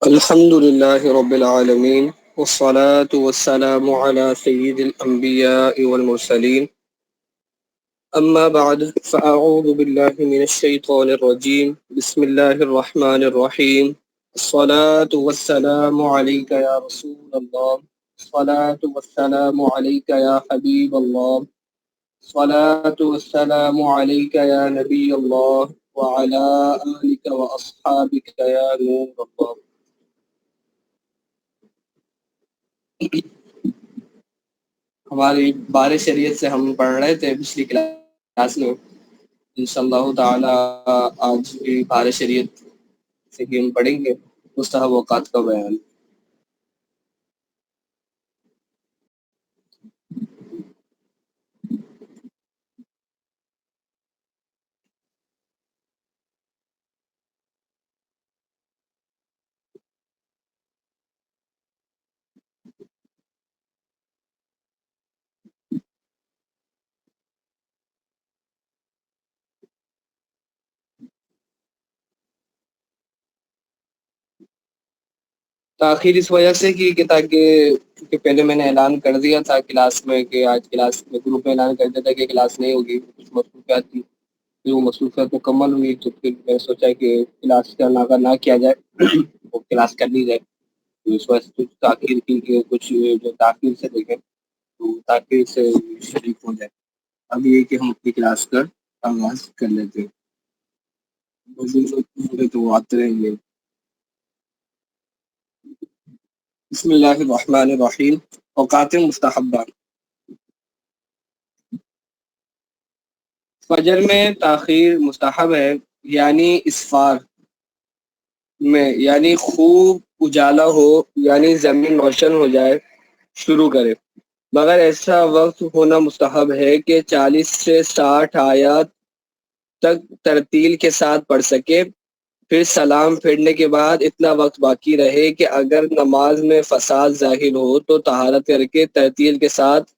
الحمد لله رب العالمين والصلاة والسلام على سيد الأنبياء والمرسلين أما بعد فأعوذ بالله من الشيطان الرجيم بسم الله الرحمن الرحيم الصلاة والسلام عليك يا رسول الله الصلاة والسلام عليك يا حبيب الله الصلاة والسلام عليك يا نبي الله وعلى آلك وأصحابك يا نور الله. ہماری بار شریعت سے ہم پڑھ رہے تھے پچھلی کلاس میں. انشاءاللہ تعالی آج بھی بار شریعت سے ہی ہم پڑھیں گے مستحب اوقات کا بیان. تاخیر اس وجہ سے کہ تاکہ پہلے میں نے اعلان کر دیا تھا کلاس میں کہ آج کلاس میں گروپ میں اعلان کر دیا تھا کہ کلاس نہیں ہوگی. کچھ مصروفیات تھی، پھر وہ مصروفیات مکمل ہوئی تو پھر میں نے سوچا کہ کلاس کا اگر نہ کیا جائے وہ کلاس کر لی جائے. تو اس وجہ سے کچھ تاخیر کی کہ کچھ جو تاخیر سے دیکھیں تو تاخیر سے شریک ہو جائے. اب یہ کہ ہم اپنی کلاس کا آغاز کر لیتے ہیں تو وہ آتے رہیں گے. بسم اللہ الرحمن الرحیم. اوقات مستحبہ. فجر میں تاخیر مستحب ہے، یعنی اسفار میں، یعنی خوب اجالا ہو، یعنی زمین روشن ہو جائے شروع کرے. مگر ایسا وقت ہونا مستحب ہے کہ 40 سے 60 آیات تک ترتیل کے ساتھ پڑھ سکے. پھر سلام پھیرنے کے بعد اتنا وقت باقی رہے کہ اگر نماز میں فساد ظاہر ہو تو طہارت کر کے ترتیل کے ساتھ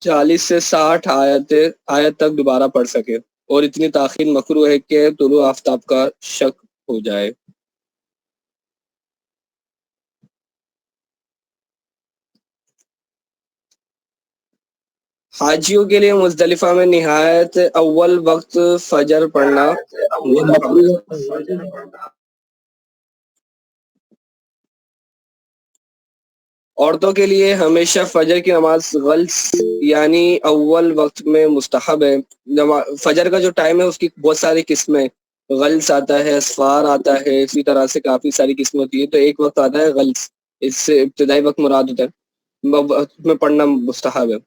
40 سے 60 آیت تک دوبارہ پڑھ سکے. اور اتنی تاخیر مکروہ ہے کہ طلوع آفتاب کا شک ہو جائے. حاجیوں کے لیے مزدلفہ میں نہایت اول وقت فجر پڑھنا. عورتوں کے لیے ہمیشہ فجر کی نماز غلس یعنی اول وقت میں مستحب ہے. فجر کا جو ٹائم ہے اس کی بہت ساری قسمیں، غلس آتا ہے، اسفار آتا ہے، اسی طرح سے کافی ساری قسمیں ہوتی ہے. تو ایک وقت آتا ہے غلس، اس سے ابتدائی وقت مراد ہوتا ہے، وقت میں پڑھنا مستحب ہے.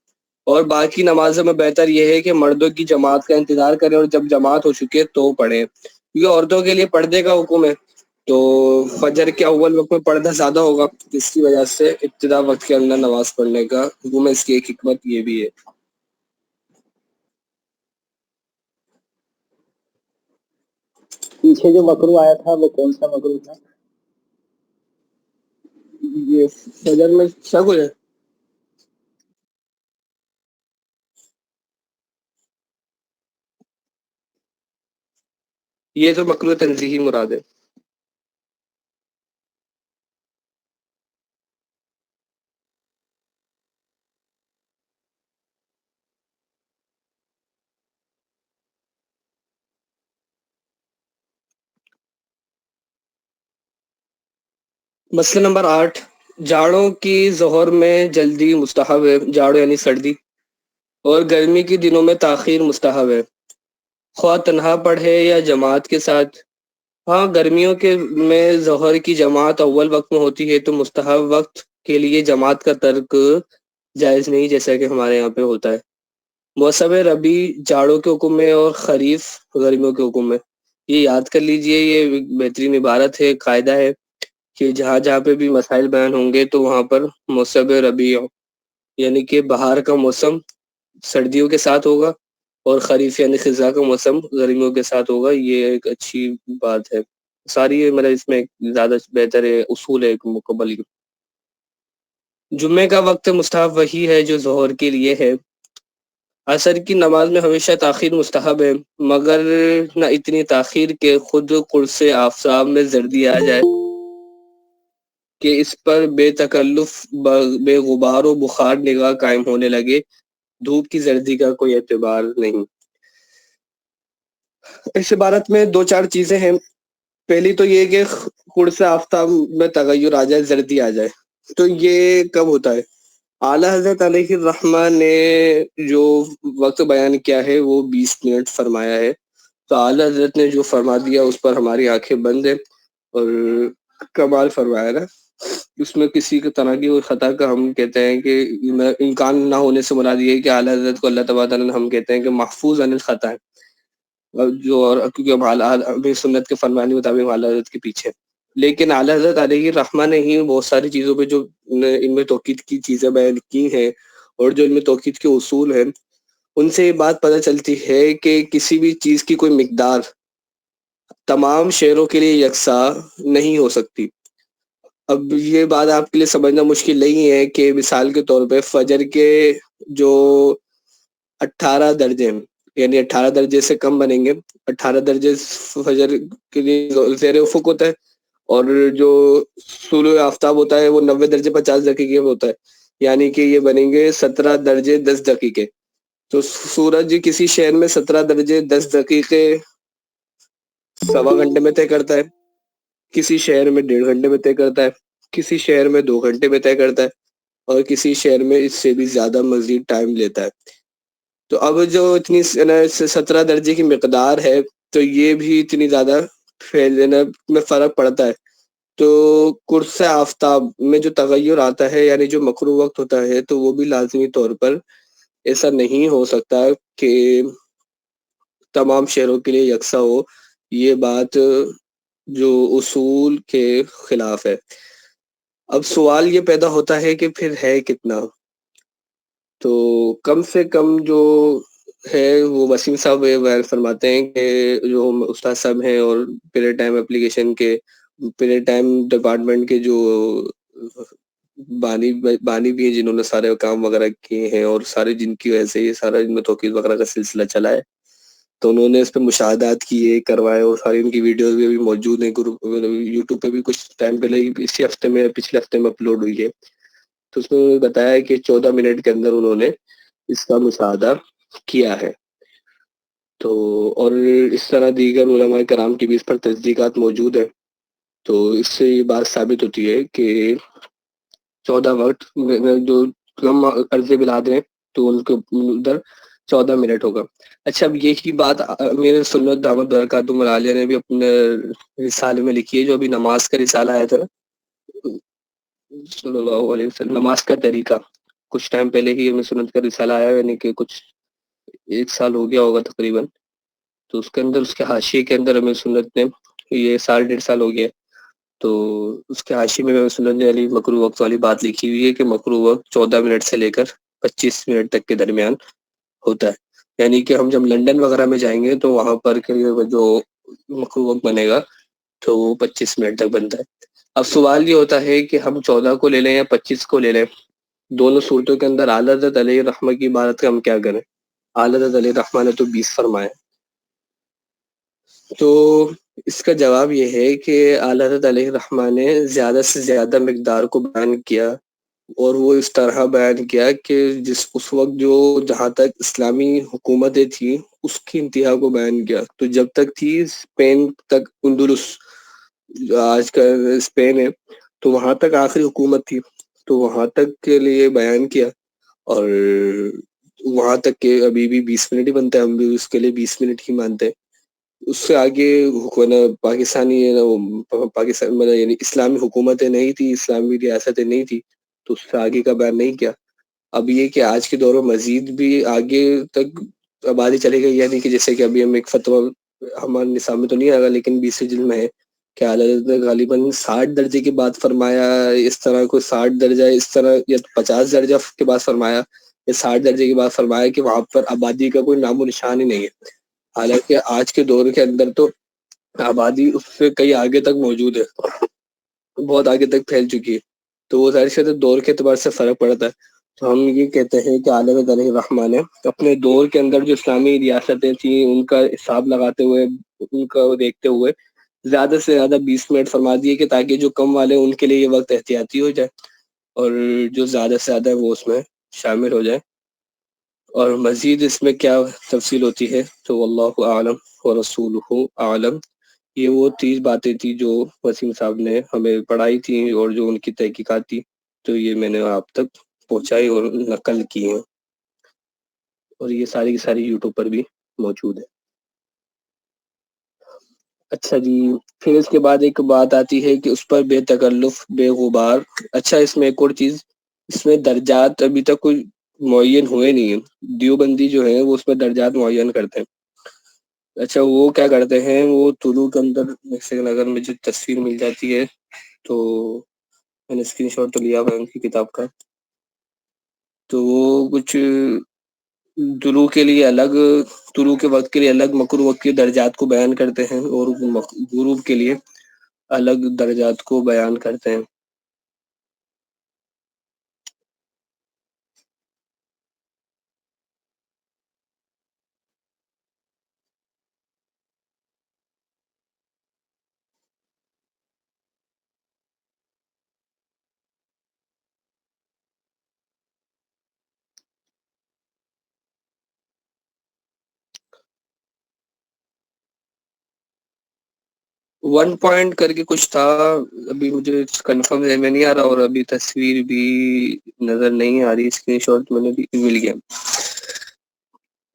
اور باقی نمازوں میں بہتر یہ ہے کہ مردوں کی جماعت کا انتظار کریں اور جب جماعت ہو چکے تو پڑھیں، کیونکہ عورتوں کے لیے پردے کا حکم ہے. تو فجر کے اول وقت میں پردہ زیادہ ہوگا، جس کی وجہ سے ابتدا وقت کے اندر نماز پڑھنے کا حکم ہے. اس کی ایک حکمت یہ بھی ہے. پیچھے جو مکرو آیا تھا وہ کون سا مکرو تھا؟ یہ فجر میں شک ہو جائے. یہ تو مکروہ تنزیہی مراد ہے. مسئلہ نمبر 8. جاڑوں کی ظہر میں جلدی مستحب ہے. جاڑوں یعنی سردی. اور گرمی کے دنوں میں تاخیر مستحب ہے، خواہ تنہا پڑھے یا جماعت کے ساتھ. ہاں، گرمیوں کے میں ظہر کی جماعت اول وقت میں ہوتی ہے تو مستحب وقت کے لیے جماعت کا ترک جائز نہیں، جیسا کہ ہمارے یہاں پہ ہوتا ہے. موسم ربیع جاڑوں کے حکم میں اور خریف گرمیوں کے حکم میں. یہ یاد کر لیجئے، یہ بہترین عبارت ہے، قاعدہ ہے کہ جہاں جہاں پہ بھی مسائل بیان ہوں گے تو وہاں پر موسم ربیع یعنی کہ بہار کا موسم سردیوں کے ساتھ ہوگا اور خریف یعنی خزاں کا موسم گرمیوں کے ساتھ ہوگا. یہ ایک اچھی بات ہے. ساری مطلب اس میں زیادہ بہتر ہے، اصول ہے ایک مکمل. جمعے کا وقت مستحب وہی ہے جو ظہر کے لیے ہے. عصر کی نماز میں ہمیشہ تاخیر مستحب ہے، مگر نہ اتنی تاخیر کہ خود قرص آفتاب میں زردی آ جائے کہ اس پر بے تکلف بے غبار و بخار نگاہ قائم ہونے لگے، دھوپ کی زردی کا کوئی اعتبار نہیں۔ اس عبارت میں دو چار چیزیں ہیں۔ پہلی تو یہ کہ قرص آفتاب میں تغیر آ جائے، زردی آ جائے، تو یہ کب ہوتا ہے؟ اعلیٰ حضرت علیہ الرحمٰ نے جو وقت بیان کیا ہے وہ 20 منٹ فرمایا ہے، تو اعلیٰ حضرت نے جو فرما دیا اس پر ہماری آنکھیں بند ہیں، اور کمال فرمایا نا۔ اس میں کسی طرح کی کوئی خطا کا ہم کہتے ہیں کہ امکان نہ ہونے سے مراد یہ ہے کہ اعلیٰ حضرت کو اللہ تبارک تعالیٰ نے ہم کہتے ہیں کہ محفوظ عن الخطا ہے، اور کیونکہ ہم سنت کے فرمان کے مطابق اعلیٰ حضرت کے پیچھے، لیکن اعلیٰ حضرت علیہ الرحمٰ نے ہی بہت ساری چیزوں پہ جو ان میں توقید کی چیزیں بیان کی ہیں، اور جو ان میں توقید کے اصول ہیں، ان سے یہ بات پتہ چلتی ہے کہ کسی بھی چیز کی کوئی مقدار تمام شعروں کے لیے یکساں نہیں ہو سکتی۔ اب یہ بات آپ کے لیے سمجھنا مشکل نہیں ہے کہ مثال کے طور پہ فجر کے جو 18 درجے ہیں، یعنی 18 درجے سے کم بنیں گے، 18 درجے فجر کے لیے زیر افق ہوتا ہے، اور جو طلوع آفتاب ہوتا ہے وہ 90 درجے 50 دقیقے میں ہوتا ہے، یعنی کہ یہ بنیں گے 17 درجے 10 دقیقے۔ تو سورج کسی شہر میں 17 درجے 10 دقیقے سوا گھنٹے میں طے کرتا ہے، کسی شہر میں 1.5 گھنٹے میں طے کرتا ہے، کسی شہر میں 2 گھنٹے میں طے کرتا ہے، اور کسی شہر میں اس سے بھی زیادہ مزید ٹائم لیتا ہے۔ تو اب جو اتنی 17 درجے کی مقدار ہے، تو یہ بھی اتنی زیادہ میں فرق پڑتا ہے۔ تو قرص آفتاب میں جو تغیر آتا ہے، یعنی جو مکروہ وقت ہوتا ہے، تو وہ بھی لازمی طور پر ایسا نہیں ہو سکتا کہ تمام شہروں کے لیے یکساں ہو، یہ بات جو اصول کے خلاف ہے۔ اب سوال یہ پیدا ہوتا ہے کہ پھر ہے کتنا؟ تو کم سے کم جو ہے وہ وسیم صاحب بیان فرماتے ہیں کہ جو استاد صاحب ہیں اور پیریڈ ٹائم اپلیکیشن کے پیریڈ ٹائم ڈپارٹمنٹ کے جو بانی بھی ہیں، جنہوں نے سارے کام وغیرہ کیے ہیں، اور سارے جن کی وجہ سے یہ سارا ان میں توقید وغیرہ کا سلسلہ چلا ہے، تو انہوں نے اس پہ مشاہدات کیے کروائے، اور ساری ان کی ویڈیوز بھی ابھی موجود ہیں یوٹیوب پہ بھی، کچھ ٹائم پہلے ہی اسی ہفتے میں پچھلے ہفتے میں اپلوڈ ہوئی ہے۔ تو اس میں بتایا کہ 14 منٹ کے اندر انہوں نے اس کا مشاہدہ کیا ہے۔ تو اور اس طرح دیگر علماء کرام کی بھی اس پر تصدیقات موجود ہیں۔ تو اس سے یہ بات ثابت ہوتی ہے کہ 14 وقت جو کم عرض بلاد ہیں تو ان کے ادھر 14 منٹ ہوگا۔ اچھا، اب یہی بات میرے سنت دعوت برکاتہ عالیہ نے بھی اپنے رسالے میں لکھی ہے، جو ابھی نماز کا رسالہ آیا تھا صلی اللہ علیہ وسلم، نماز کا طریقہ، کچھ ٹائم پہلے ہی ہمیں سنت کا رسالہ آیا، یعنی کہ کچھ 1 سال ہو گیا ہوگا تقریباً۔ تو اس کے اندر، اس کے حاشیے کے اندر ہمیں سنت نے، یہ 1.5 سال ہو گیا، تو اس کے حاشیے میں ہمیں سنت نے علی مکروہ وقت والی بات لکھی ہوئی ہے کہ مکروہ وقت 14 منٹ سے لے کر 25 منٹ تک کے درمیان ہوتا ہے، یعنی کہ ہم جب لنڈن وغیرہ میں جائیں گے تو وہاں پر جو مکروہ وقت بنے گا تو وہ 25 منٹ تک بنتا ہے۔ اب سوال یہ ہوتا ہے کہ ہم 14 کو لے لیں یا 25 کو لے لیں، دونوں صورتوں کے اندر اعلیٰ حضرت علیہ الرحمہ کی عبارت کا ہم کیا کریں؟ اعلیٰ حضرت علیہ الرحمہ نے تو 20 فرمائے۔ تو اس کا جواب یہ ہے کہ اعلیٰ حضرت علیہ الرحمہ نے زیادہ سے زیادہ مقدار کو بیان کیا، اور وہ اس طرح بیان کیا کہ اس وقت جو جہاں تک اسلامی حکومتیں تھیں اس کی انتہا کو بیان کیا۔ تو جب تک تھی اسپین تک، اندلس جو آج کا اسپین ہے، تو وہاں تک آخری حکومت تھی، تو وہاں تک کے لیے بیان کیا، اور وہاں تک کہ ابھی بھی 20 منٹ ہی بنتا ہے، ہم بھی اس کے لیے 20 منٹ ہی مانتے ہیں۔ اس سے آگے پاکستانی پاکستان یعنی اسلامی حکومتیں نہیں تھی، اسلامی ریاستیں نہیں تھی، تو اس سے آگے کا بیان نہیں کیا۔ اب یہ کہ آج کے دور میں مزید بھی آگے تک آبادی چلے گئی، یعنی کہ جیسے کہ ابھی ہم ایک فتویٰ ہمارے نصاب میں تو نہیں آگا لیکن 20 جلد میں ہے کہ اعلیٰ حضرت نے غالباً 60 درجے کی بات فرمایا، اس طرح کوئی 60 درجہ اس طرح، یا 50 درجہ کے بعد فرمایا، یا 60 درجے کی بات فرمایا کہ وہاں پر آبادی کا کوئی نام و نشان ہی نہیں ہے۔ حالانکہ آج کے دور کے اندر تو آبادی اس سے کئی آگے تک موجود ہے، بہت آگے تک پھیل چکی ہے، تو وہ ظاہر سی دور کے اعتبار سے فرق پڑتا ہے۔ تو ہم یہ کہتے ہیں کہ اعلیٰ حضرت علیہ الرحمہ نے اپنے دور کے اندر جو اسلامی ریاستیں تھیں ان کا حساب لگاتے ہوئے، ان کا دیکھتے ہوئے زیادہ سے زیادہ 20 منٹ فرما دیے کہ تاکہ جو کم والے ان کے لیے یہ وقت احتیاطی ہو جائے اور جو زیادہ سے زیادہ وہ اس میں شامل ہو جائے. اور مزید اس میں کیا تفصیل ہوتی ہے تو واللہ اعلم ورسولہ اعلم. یہ وہ 30 باتیں تھی جو وسیم صاحب نے ہمیں پڑھائی تھی اور جو ان کی تحقیقات تھی تو یہ میں نے آپ تک پہنچائی اور نقل کی ہیں، اور یہ ساری کی ساری یوٹیوب پر بھی موجود ہے. اچھا جی، پھر اس کے بعد ایک بات آتی ہے کہ اس پر بے تکلف بے غبار. اچھا اس میں ایک اور چیز، اس میں درجات ابھی تک کوئی معین ہوئے نہیں ہیں. دیوبندی جو ہے وہ اس میں درجات معین کرتے ہیں. اچھا وہ کیا کرتے ہیں، وہ طلوع کے اندر اگر مجھے تصویر مل جاتی ہے تو میں نے اسکرین شاٹ تو لیا ہوا ہے ان کی کتاب کا، تو وہ کچھ طلوع کے لیے الگ، طلوع کے وقت کے لیے الگ مکروہ وقت کے درجات کو بیان کرتے ہیں اور غروب کے لیے الگ درجات کو بیان کرتے ہیں. 1 پوائنٹ کر کے کچھ تھا، ابھی مجھے کنفرم ہے میں نہیں آ رہا، اور ابھی تصویر بھی نظر نہیں آ رہی، اسکرین شاٹ میں نے بھی مل گیا.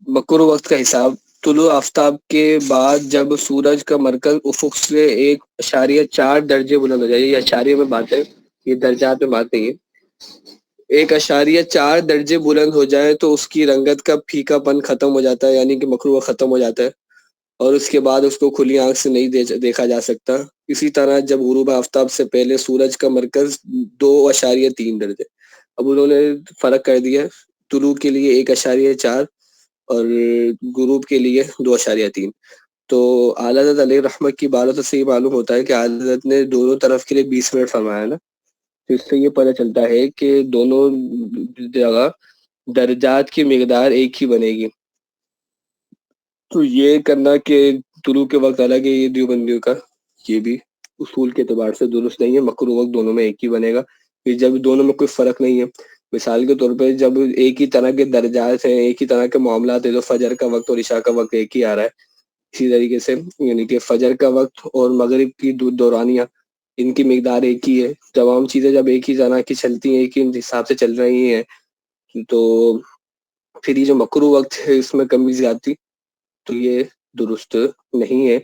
مکروہ وقت کا حساب: طلوع آفتاب کے بعد جب سورج کا مرکز افق سے 1.4 درجے بلند ہو جائے، یہ اشاریہ میں بات ہے، یہ درجات میں بات نہیں ہے. 1.4 درجے بلند ہو جائے تو اس کی رنگت کا پھیکا پن ختم ہو جاتا ہے، یعنی کہ مکروہ ختم ہو جاتا ہے، اور اس کے بعد اس کو کھلی آنکھ سے نہیں دیکھا جا سکتا. اسی طرح جب غروب آفتاب سے پہلے سورج کا مرکز 2.3 درجے، اب انہوں نے فرق کر دیا، طلوع کے لیے 1.4 اور غروب کے لیے 2.3. تو اعلیٰ حضرت علیہ رحمت کی عبارت سے یہ معلوم ہوتا ہے کہ اعلیٰ حضرت نے دونوں طرف کے لیے 20 منٹ فرمایا نا، تو اس سے یہ پتہ چلتا ہے کہ دونوں جگہ درجات کی مقدار ایک ہی بنے گی. تو یہ کرنا کہ طلوع کے وقت الگ ہے یہ دیوبندیوں کا، یہ بھی اصول کے اعتبار سے درست نہیں ہے. مکروہ وقت دونوں میں ایک ہی بنے گا، کہ جب دونوں میں کوئی فرق نہیں ہے. مثال کے طور پہ جب ایک ہی طرح کے درجات ہیں، ایک ہی طرح کے معاملات ہیں، تو فجر کا وقت اور عشاء کا وقت ایک ہی آ رہا ہے، اسی طریقے سے یعنی کہ فجر کا وقت اور مغرب کی دورانیہ ان کی مقدار ایک ہی ہے. تمام چیزیں جب ایک ہی طرح کی چلتی ہیں، ایک ہی حساب سے چل رہی ہیں، تو پھر یہ جو مکروہ وقت ہے اس میں کمی زیادتی تو یہ درست نہیں ہے.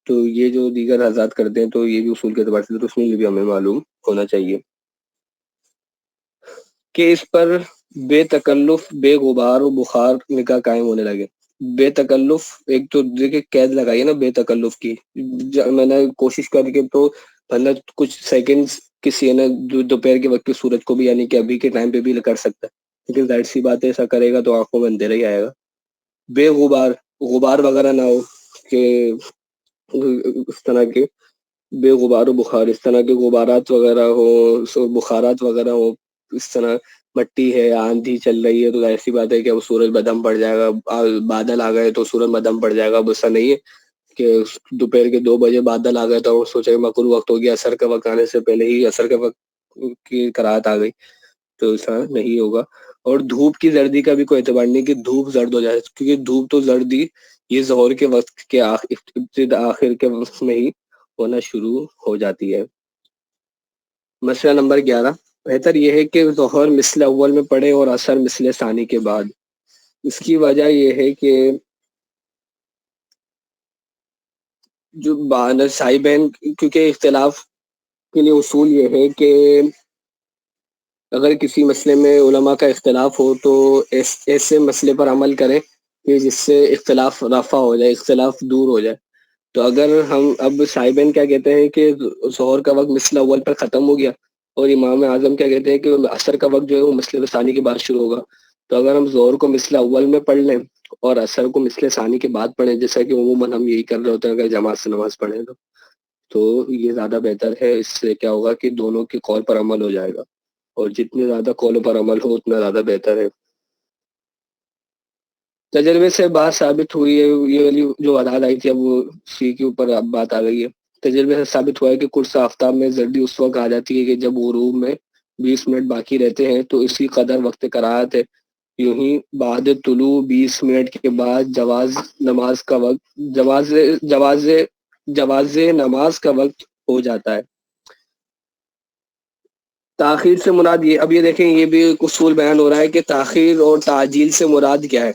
تو یہ جو دیگر حضرات کرتے ہیں تو یہ بھی اصول کے اعتبار سے درست نہیں، یہ بھی ہمیں معلوم ہونا چاہیے کہ اس پر بے تکلف بے غبار و بخار نکاح قائم ہونے لگے. بے تکلف ایک تو دیکھیں قید لگائی نا بے تکلف کی، میں نے کوشش کر کے تو کچھ سیکنڈز کسی ہے نا دوپہر کے وقت کی صورت کو بھی یعنی کہ ابھی کے ٹائم پہ بھی کر سکتا ہے، لیکن ظاہر سی بات ہے ایسا کرے گا تو آنکھوں میں اندھیرا ہی آئے گا. بے غبار، غبار وغیرہ نہ ہو کہ اس طرح کے بے غبار و بخار، اس طرح کے غبارات وغیرہ ہو، بخارات وغیرہ ہو، اس طرح مٹی ہے، آندھی چل رہی ہے تو ایسی بات ہے کہ اب سورج مدھم پڑ جائے گا، بادل آ گئے تو سورج مدھم پڑ جائے گا. اب ایسا نہیں ہے کہ دوپہر کے 2 بجے بادل آ گئے تو سوچے مکروہ وقت ہو گیا، اثر کا وقت آنے سے پہلے ہی اثر کا وقت کی قرات آ گئی، تو ایسا نہیں ہوگا. اور دھوپ کی زردی کا بھی کوئی اعتبار نہیں کہ دھوپ زرد ہو جائے، کیونکہ دھوپ تو زردی یہ ظہور کے وقت کے ابتدا آخر کے وقت میں ہی ہونا شروع ہو جاتی ہے. مسئلہ نمبر 11، بہتر یہ ہے کہ ظہر مثل اول میں پڑھے اور اثر مثل ثانی کے بعد. اس کی وجہ یہ ہے کہ جو صاحبین کیونکہ اختلاف کے لیے اصول یہ ہے کہ اگر کسی مسئلے میں علماء کا اختلاف ہو تو ایسے مسئلے پر عمل کریں کہ جس سے اختلاف رفع ہو جائے، اختلاف دور ہو جائے. تو اگر ہم اب صاحبین کیا کہتے ہیں کہ ظہر کا وقت مثل اول پر ختم ہو گیا، اور امام اعظم کیا کہتے ہیں کہ عصر کا وقت جو ہے وہ مثل ثانی کے بعد شروع ہوگا، تو اگر ہم ظہر کو مثل اول میں پڑھ لیں اور عصر کو مثل ثانی کے بعد پڑھیں، جیسا کہ عموماً ہم یہی کر رہے ہوتے ہیں اگر جماعت سے نماز پڑھیں تو یہ زیادہ بہتر ہے. اس سے کیا ہوگا کہ دونوں کے قول پر عمل ہو جائے گا، اور جتنے زیادہ قولوں پر عمل ہو اتنا زیادہ بہتر ہے. تجربے سے بات ثابت ہوئی ہے، یہ والی جو عدالت آئی تھی اب وہ اسی کے اوپر اب بات آ گئی ہے. تجربے سے ثابت ہوا ہے کہ قرص آفتاب میں زردی اس وقت آ جاتی ہے کہ جب غروب میں 20 منٹ باقی رہتے ہیں، تو اسی قدر وقت کراہت ہے۔ یوں ہی بعد طلوع 20 منٹ کے بعد جواز نماز کا وقت جواز نماز کا وقت ہو جاتا ہے۔ تاخیر سے مراد یہ، اب یہ دیکھیں یہ بھی ایک اصول بیان ہو رہا ہے کہ تاخیر اور تعجیل سے مراد کیا ہے۔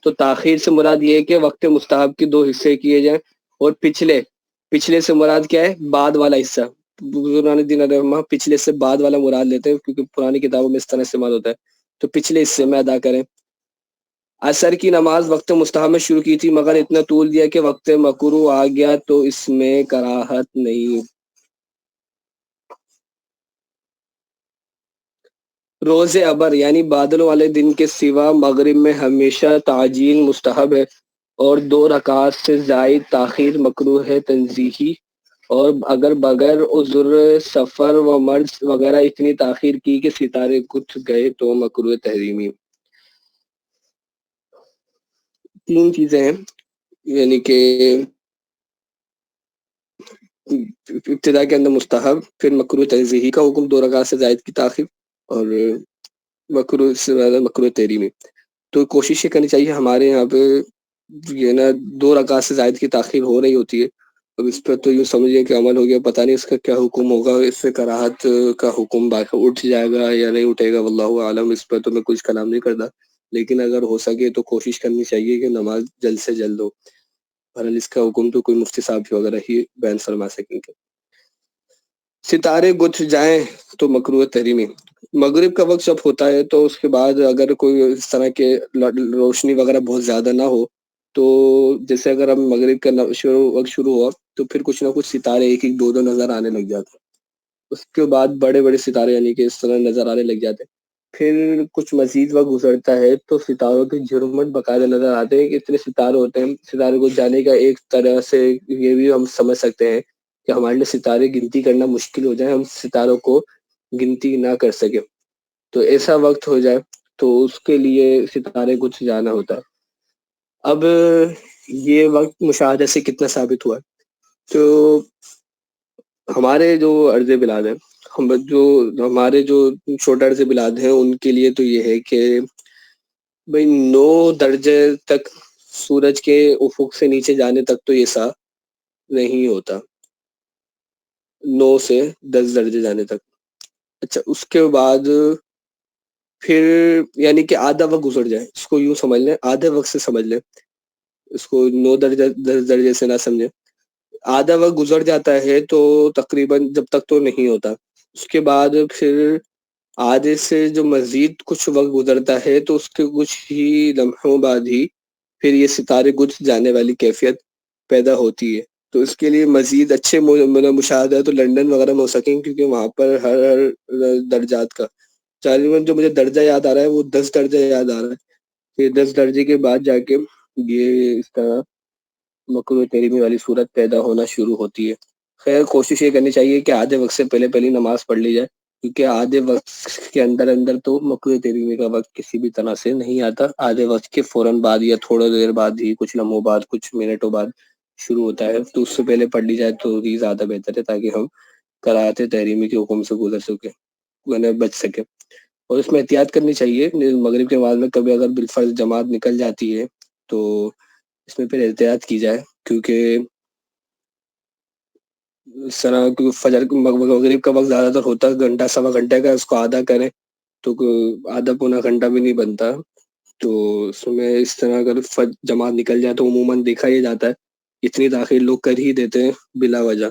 تو تاخیر سے مراد یہ ہے کہ وقت مستحب کے 2 حصے کیے جائیں، اور پچھلے سے مراد کیا ہے؟ بعد والا حصہ۔ بزرگان دین علیہ الرحمہ پچھلے سے بعد والا مراد لیتے ہیں، کیونکہ پرانی کتابوں میں اس طرح استعمال ہوتا ہے، تو پچھلے حصے میں ادا کریں۔ عصر کی نماز وقت مستحب میں شروع کی تھی، مگر اتنا طول دیا کہ وقت مکروہ آ گیا، تو اس میں کراہت نہیں۔ روز ابر یعنی بادل والے دن کے سوا مغرب میں ہمیشہ تعجیل مستحب ہے، اور 2 رکعات سے زائد تاخیر مکروہ ہے تنزیہی، اور اگر بغیر عذر سفر و مرض وغیرہ اتنی تاخیر کی کہ ستارے گچھ گئے تو مکروہ تحریمی۔ 3 چیزیں ہیں، یعنی کہ ابتدا کے اندر مستحب، پھر مکروہ تنزیہی کا حکم 2 رکعات سے زائد کی تاخیر، اور مکروہ سے زیادہ مکروہ تحریمی۔ تو کوشش یہ کرنی چاہیے، ہمارے یہاں پہ یہ نا 2 رکعات سے زائد کی تاخیر ہو رہی ہوتی ہے، اب اس پہ تو یوں سمجھیے کہ عمل ہو گیا، پتہ نہیں اس کا کیا حکم ہوگا، اس سے کراہت کا حکم باقی اٹھ جائے گا یا نہیں اٹھے گا، واللہ عالم، اس پہ تو میں کچھ کلام نہیں کرتا، لیکن اگر ہو سکے تو کوشش کرنی چاہیے کہ نماز جلد سے جلد ہو۔ بہرحال اس کا حکم تو کوئی مفتی صاحب وغیرہ ہی بیان فرما سکیں گے۔ ستارے گچھ جائیں تو مکروہ تحریمی۔ مغرب کا وقت جب ہوتا ہے تو اس کے بعد اگر کوئی اس طرح کے روشنی وغیرہ بہت زیادہ نہ ہو، تو جیسے اگر ہم مغرب کا وقت شروع ہوا تو پھر کچھ نہ کچھ ستارے ایک 2 نظر آنے لگ جاتے ہیں، اس کے بعد بڑے بڑے ستارے یعنی کہ اس طرح نظر آنے لگ جاتے ہیں، پھر کچھ مزید وقت گزرتا ہے تو ستاروں کے جھرمٹ باقاعدہ نظر آتے ہیں کہ اتنے ستارے ہوتے ہیں۔ ستارے کو جانے کا ایک طرح سے یہ بھی ہم سمجھ سکتے ہیں کہ ہمارے لیے ستارے گنتی کرنا مشکل ہو جائے، ہم ستاروں کو گنتی نہ کر سکیں، تو ایسا وقت ہو جائے تو اس کے لیے ستارے کچھ جانا ہوتا ہے۔ اب یہ وقت مشاہدے سے کتنا ثابت ہوا ہے؟ تو ہمارے جو عرض بلاد ہیں، ہمارے جو چھوٹے عرض بلاد ہیں، ان کے لیے تو یہ ہے کہ بھئی 9 درجے تک سورج کے افق سے نیچے جانے تک تو یہ سا نہیں ہوتا، 9 سے 10 درجے جانے تک۔ اچھا، اس کے بعد پھر یعنی کہ آدھا وقت گزر جائے، اس کو یوں سمجھ لیں، آدھے وقت سے سمجھ لیں، اس کو 9 درجے 10 درجے سے نہ سمجھیں، آدھا وقت گزر جاتا ہے تو تقریباً جب تک تو نہیں ہوتا، اس کے بعد پھر آدھے سے جو مزید کچھ وقت گزرتا ہے تو اس کے کچھ ہی لمحوں بعد ہی پھر یہ ستارے گچھ جانے والی کیفیت پیدا ہوتی ہے۔ تو اس کے لیے مزید اچھے مشاہدہ تو لندن وغیرہ میں ہو سکیں، کیونکہ وہاں پر ہر درجات کا تقریباً جو مجھے درجہ یاد آ رہا ہے وہ 10 درجہ یاد آ رہا ہے، پھر 10 درجے کے بعد جا کے یہ اس طرح مکروہ تحریمی والی صورت پیدا ہونا شروع ہوتی ہے۔ خیر کوشش یہ کرنی چاہیے کہ آدھے وقت سے پہلے نماز پڑھ لی جائے، کیونکہ آدھے وقت کے اندر تو مکروہ تحریمی کا وقت کسی بھی طرح سے نہیں آتا، آدھے وقت کے فوراً بعد یا تھوڑا دیر بعد ہی، کچھ لمحوں بعد، کچھ منٹوں بعد شروع ہوتا ہے، تو اس سے پہلے پڑھ لی جائے تو ہی زیادہ بہتر ہے، تاکہ ہم کراہت تحریمی کے حکم سے گزر سکیں، بچ سکیں۔ اور اس میں احتیاط کرنی چاہیے، مغرب کے نماز میں کبھی اگر بالفرض جماعت نکل جاتی ہے تو اس میں پھر احتیاط کی جائے، کیونکہ اس طرح فجر مغرب کا وقت زیادہ تر ہوتا ہے گھنٹہ سوا گھنٹے کا، اس کو آدھا کریں تو آدھا پونا گھنٹہ بھی نہیں بنتا، تو اس میں اس طرح اگر جماعت نکل جائے تو عموماً دیکھا ہی جاتا ہے اتنی تاخیر لوگ کر ہی دیتے ہیں بلا وجہ،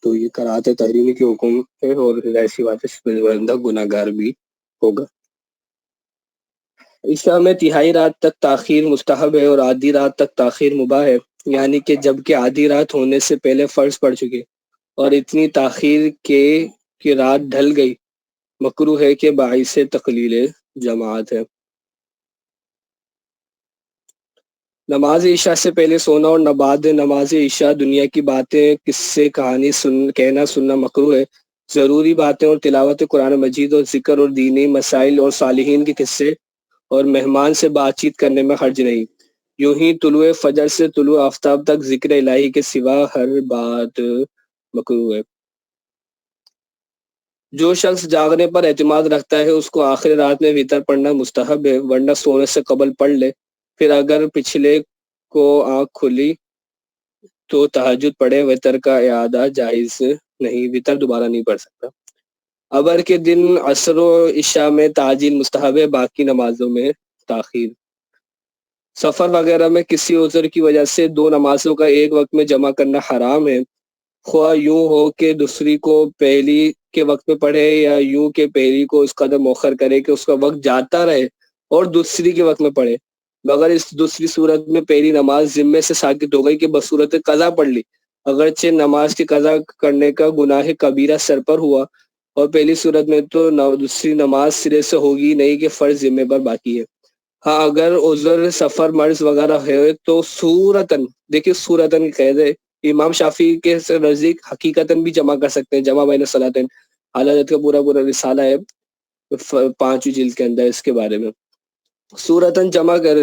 تو یہ کراہت تحریمی کے حکم ہے، اور ایسی بات ہے بندہ گناہ گار بھی ہوگا۔ عشاء میں تہائی رات تک تاخیر مستحب ہے اور آدھی رات تک تاخیر مباح ہے، یعنی کہ جب کہ آدھی رات ہونے سے پہلے فرض پڑ چکے اور اتنی تاخیر کہ رات ڈھل گئی، مکروہ ہے کہ باعث تقلیل جماعت ہے۔ نماز عشاء سے پہلے سونا اور بعد نماز عشاء دنیا کی باتیں، قصے، کہانی کہنا سننا مکروہ ہے۔ ضروری باتیں اور تلاوت قرآن مجید اور ذکر اور دینی مسائل اور صالحین کے قصے اور مہمان سے بات چیت کرنے میں حرج نہیں۔ یوں ہی طلوع فجر سے طلوع آفتاب تک ذکر الہی کے سوا ہر بات مکروہ ہے۔ جو شخص جاگنے پر اعتماد رکھتا ہے اس کو آخری رات میں وتر پڑھنا مستحب ہے، ورنہ سونے سے قبل پڑھ لے۔ پھر اگر پچھلے کو آنکھ کھلی تو تہجد پڑھے، وتر کا اعادہ جائز نہیں، وتر دوبارہ نہیں پڑھ سکتا۔ ابر کے دن عصر و عشاء میں تعجیل مستحب ہے، باقی نمازوں میں تاخیر۔ سفر وغیرہ میں کسی عذر کی وجہ سے دو نمازوں کا ایک وقت میں جمع کرنا حرام ہے، خواہ یوں ہو کہ دوسری کو پہلی کے وقت میں پڑھے، یا یوں کہ پہلی کو اس قدر مؤخر کرے کہ اس کا وقت جاتا رہے اور دوسری کے وقت میں پڑھے، مگر اس دوسری صورت میں پہلی نماز ذمے سے ساقط ہو گئی کہ بصورت قضا پڑھ لی، اگرچہ نماز کی قضا کرنے کا گناہ کبیرہ سر پر ہوا، اور پہلی صورت میں تو دوسری نماز سرے سے ہوگی نہیں کہ فرض ذمے پر باقی ہے۔ ہاں اگر عذر سفر مرض وغیرہ ہے تو صورتاً، دیکھیے صورتاً قید ہے، امام شافعی کے نزدیک حقیقتاً بھی جمع کر سکتے ہیں، جمع بین الصلاتین، حالت کا پورا رسالہ ہے 5 جلد کے اندر اس کے بارے میں۔ صورتاً جمع کر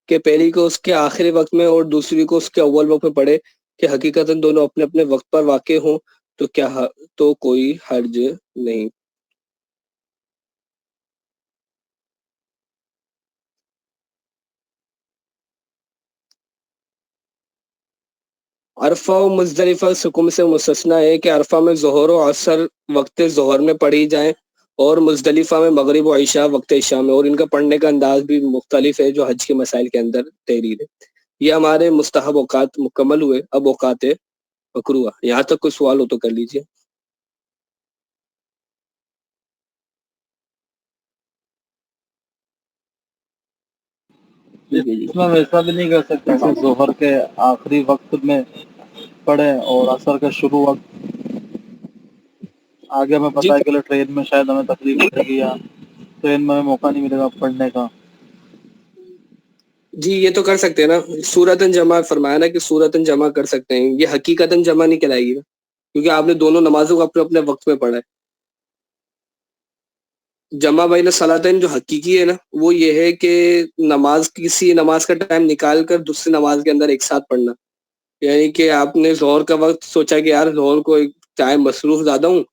کہ پہلی کو اس کے آخری وقت میں اور دوسری کو اس کے اول وقت میں پڑھے کہ حقیقتاً دونوں اپنے اپنے وقت پر واقع ہوں تو کیا تو کوئی حرج نہیں۔ عرفہ و مزدلفہ حکم سے مستثنا ہے کہ عرفہ میں ظہر و عصر وقت ظہر میں پڑھی جائیں، اور مزدلفہ میں مغرب و عشاء وقت عشاء میں، اور ان کا پڑھنے کا انداز بھی مختلف ہے جو حج کے مسائل کے اندر تحریر ہے۔ یہ ہمارے مستحب اوقات مکمل ہوئے، اب اوقات مکروہ۔ یہاں تک کوئی سوال ہو تو کر لیجئے۔ اس میں ویسا بھی نہیں کر سکتے کہ ظہر کے آخری وقت میں پڑھیں اور عصر کا شروع وقت آگے ہمیں جی پتہ ہے کہ ٹرین میں شاید ہمیں تکلیف ہوگی گی یا ٹرین میں ہمیں موقع نہیں ملے گا پڑھنے کا۔ جی یہ تو کر سکتے ہیں نا، صورتاً جمع فرمایا نا کہ صورتاً جمع کر سکتے ہیں، یہ حقیقتاً جمع نہیں کہلائے گی کیونکہ آپ نے دونوں نمازوں کو اپنے اپنے وقت میں پڑھا ہے۔ جمع بین الصلاتین جو حقیقی ہے نا وہ یہ ہے کہ نماز کسی نماز کا ٹائم نکال کر دوسری نماز کے اندر ایک ساتھ پڑھنا، یعنی کہ آپ نے ظہر کا وقت سوچا کہ یار ظہر کو ایک ٹائم مصروف زیادہ ہوں،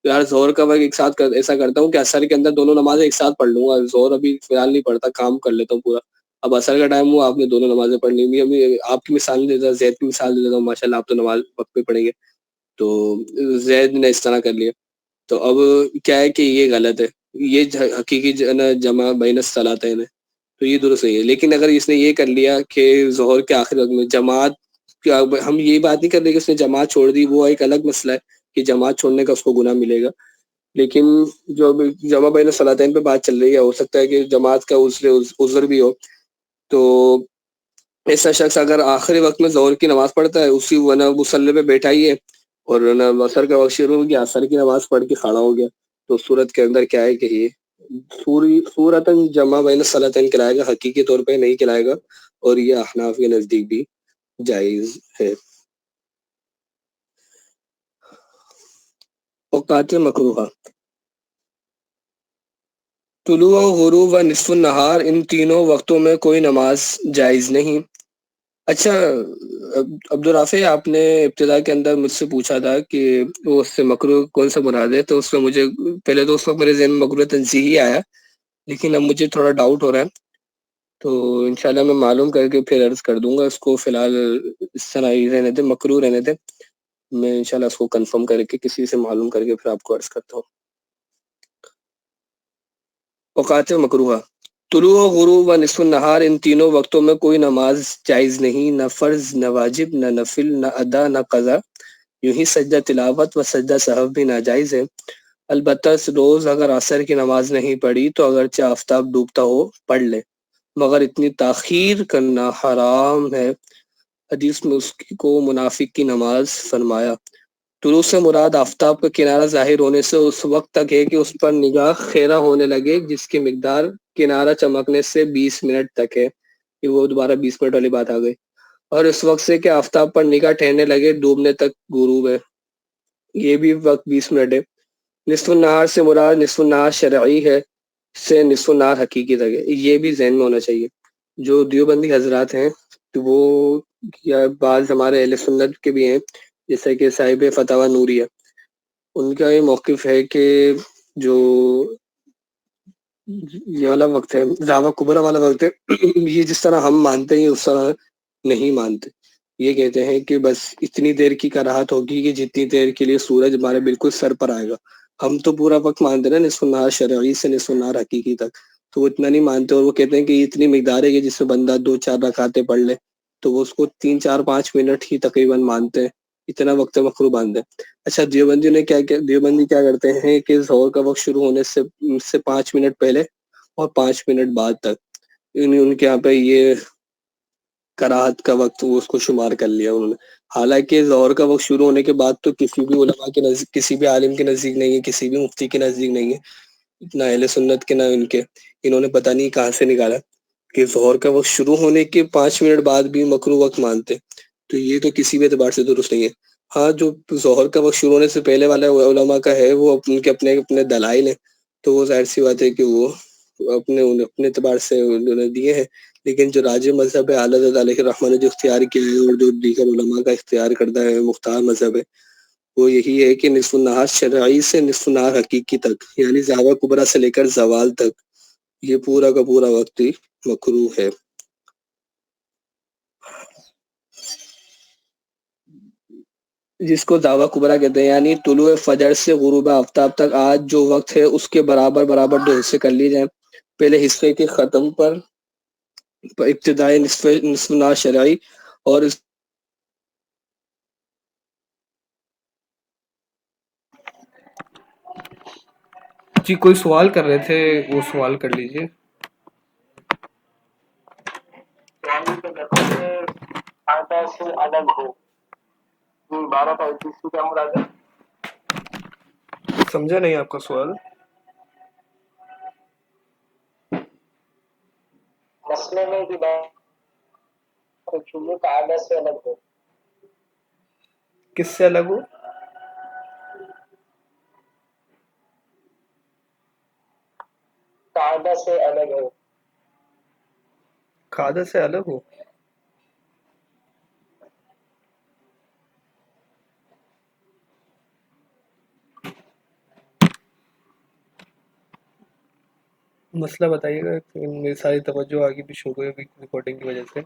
یار ظہر کا وقت ایک ساتھ ایسا کرتا ہوں کہ عصر کے اندر دونوں نمازیں ایک ساتھ پڑھ لوں گا، ظہر ابھی فی الحال نہیں پڑھتا، کام کر لیتا ہوں پورا، اب عصر کا ٹائم ہوا، آپ نے دونوں نمازیں پڑھ لی بھی۔ ابھی آپ کی مثال نہیں دیتا، زید کی مثال دے دیتا ہوں، ماشاء اللہ آپ تو نماز وقت پہ پڑھیں گے، تو زید نے اس طرح کر لیا، تو اب کیا ہے کہ یہ غلط ہے، یہ حقیقی جمع بین الصلاتین ہے تو یہ درست نہیں ہے۔ لیکن اگر اس نے یہ کر لیا کہ ظہر کے آخر وقت میں جماعت، ہم یہ بات نہیں کر رہے کہ اس نے جماعت چھوڑ دی، وہ ایک الگ مسئلہ ہے کہ جماعت چھوڑنے کا اس کو گناہ ملے گا، لیکن جو جمع بین الصلاتین پہ بات چل رہی ہے، ہو سکتا ہے کہ جماعت کا عذر بھی ہو، تو ایسا شخص اگر آخری وقت میں ظہر کی نماز پڑھتا ہے، اسی مصلی پہ بیٹھا ہی ہے اور عصر کا وقت شروع ہو گیا، عصر کی نماز پڑھ کے کھڑا ہو گیا، تو صورت کے اندر کیا ہے کہ یہ صورتاً جمع بین الصلاتین کہلائے گا، حقیقی طور پہ نہیں کہلائے گا، اور یہ احناف کے نزدیک بھی جائز ہے۔ اوقات مکروہ، طلوع و غروب و نصف النہار، ان تینوں وقتوں میں کوئی نماز جائز نہیں۔ اچھا عبدالرافع، آپ نے ابتدا کے اندر مجھ سے پوچھا تھا کہ وہ اس سے مکروہ کون سا مراد ہے، تو اس میں مجھے پہلے تو اس وقت میرے ذہن میں مکروہ تنزیہی آیا، لیکن اب مجھے تھوڑا ڈاؤٹ ہو رہا ہے، تو انشاءاللہ میں معلوم کر کے پھر عرض کر دوں گا اس کو، فی الحال اس طرح ہی رہنے دیں، مکروہ رہنے دیں، میں انشاءاللہ اس کو کنفرم کر کے کسی سے معلوم کر کے پھر آپ کو عرض کرتا ہوں۔ اوقات مکروہ، طلوع و غروب و نصف النہار، ان تینوں وقتوں میں کوئی نماز جائز نہیں، نہ فرض، نہ واجب، نہ نفل، نہ ادا، نہ قضا، یوں ہی سجدہ تلاوت و سجدہ سہو بھی ناجائز ہے۔ البتہ روز اگر عصر کی نماز نہیں پڑھی تو اگرچہ آفتاب ڈوبتا ہو پڑھ لے، مگر اتنی تاخیر کرنا حرام ہے، حدیث میں اس کو منافق کی نماز فرمایا۔ طلوع سے مراد آفتاب کا کنارہ ظاہر ہونے سے اس وقت تک ہے کہ اس پر نگاہ خیرہ ہونے لگے، جس کی مقدار کنارہ چمکنے سے 20 منٹ تک ہے، یہ وہ دوبارہ 20 منٹ والی بات آ گئی، اور اس وقت سے کہ آفتاب پر نگاہ ٹھہرنے لگے ڈوبنے تک غروب ہے، یہ بھی وقت 20 منٹ ہے۔ نصف النہار سے مراد نصف النہار شرعی ہے، سے نصف النہار حقیقی تک ہے، یہ بھی ذہن میں ہونا چاہیے۔ جو دیوبندی حضرات ہیں تو وہ یا بعض ہمارے اہل سنت کے بھی ہیں جیسے کہ صاحب فتاوی نوری ہے، ان کا یہ موقف ہے کہ جو یہ والا وقت ہے، زاوا کبرا والا وقت ہے، یہ جس طرح ہم مانتے ہیں اس طرح نہیں مانتے. یہ کہتے ہیں کہ بس اتنی دیر کی کراہت ہوگی کہ جتنی دیر کے لیے سورج ہمارے بالکل سر پر آئے گا. ہم تو پورا وقت مانتے ہیں نا، نصف النہار شرعی سے نصف النہار حقیقی تک، تو وہ اتنا نہیں مانتے. اور وہ کہتے ہیں کہ یہ اتنی مقدار ہے کہ جس میں بندہ 2-4 رکعتیں پڑھ لے تو وہ اس کو 3-4-5 منٹ ہی تقریباً مانتے ہیں، اتنا وقت مکروہ مانتے ہیں. اچھا دیوبندی کیا کرتے ہیں کہ ظہر کا وقت شروع ہونے سے 5 منٹ پہلے اور 5 منٹ بعد تک ان کے یہاں پہ یہ کراہت کا وقت وہ اس کو شمار کر لیا انہوں نے. حالانکہ ظہر کا وقت شروع ہونے کے بعد تو کسی بھی علماء کے نزدیک، کسی بھی عالم کے نزدیک نہیں ہے، کسی بھی مفتی کے نزدیک نہیں ہے، نہ اہل سنت کے نہ ان کے. انہوں نے پتہ نہیں کہاں سے نکالا کہ ظہر کا وقت شروع ہونے کے 5 منٹ بعد بھی مکروہ وقت مانتے. تو یہ تو کسی بھی اعتبار سے درست نہیں ہے. ہاں، جو ظہر کا وقت شروع ہونے سے پہلے والا علماء کا ہے وہ ان کے اپنے اپنے دلائل ہیں، تو وہ ظاہر سی بات ہے کہ وہ اپنے اعتبار سے انہوں نے دیے ہیں. لیکن جو راج مذہب ہے اعلیٰ حضرت علیہ الرحمٰن نے جو اختیار کیا ہے اور جو دیگر علماء کا اختیار کردہ ہے مختار مذہب ہے، وہ یہی ہے کہ نصف النہار شرعی سے نصف النہار حقیقی تک، یعنی زاوا کبرا سے لے کر زوال تک، یہ پورا کا پورا وقت ہی مکروہ ہے. جس کو دعویٰ کبرا کہتے ہیں، یعنی طلوع فجر سے غروب آفتاب تک آج جو وقت ہے اس کے برابر برابر 2 حصے کر لیے جائیں. پہلے حصے کے ختم پر ابتدائی نصف النہار شرعی اور جی کوئی سوال کر رہے تھے، وہ سوال کر لیجئے. سے الگ ہو، 12 کا کیا مراد ہے؟ سمجھا نہیں آپ کا سوال. مسئلے میں کی بات قاعدہ سے الگ ہو. کس سے الگ ہو؟ قاعدہ سے الگ ہو. قاعدہ سے الگ ہو؟ مسئلہ بتائیے گا، میری ساری توجہ آگے پیچھے ہو گئی ابھی ریکارڈنگ کی وجہ سے.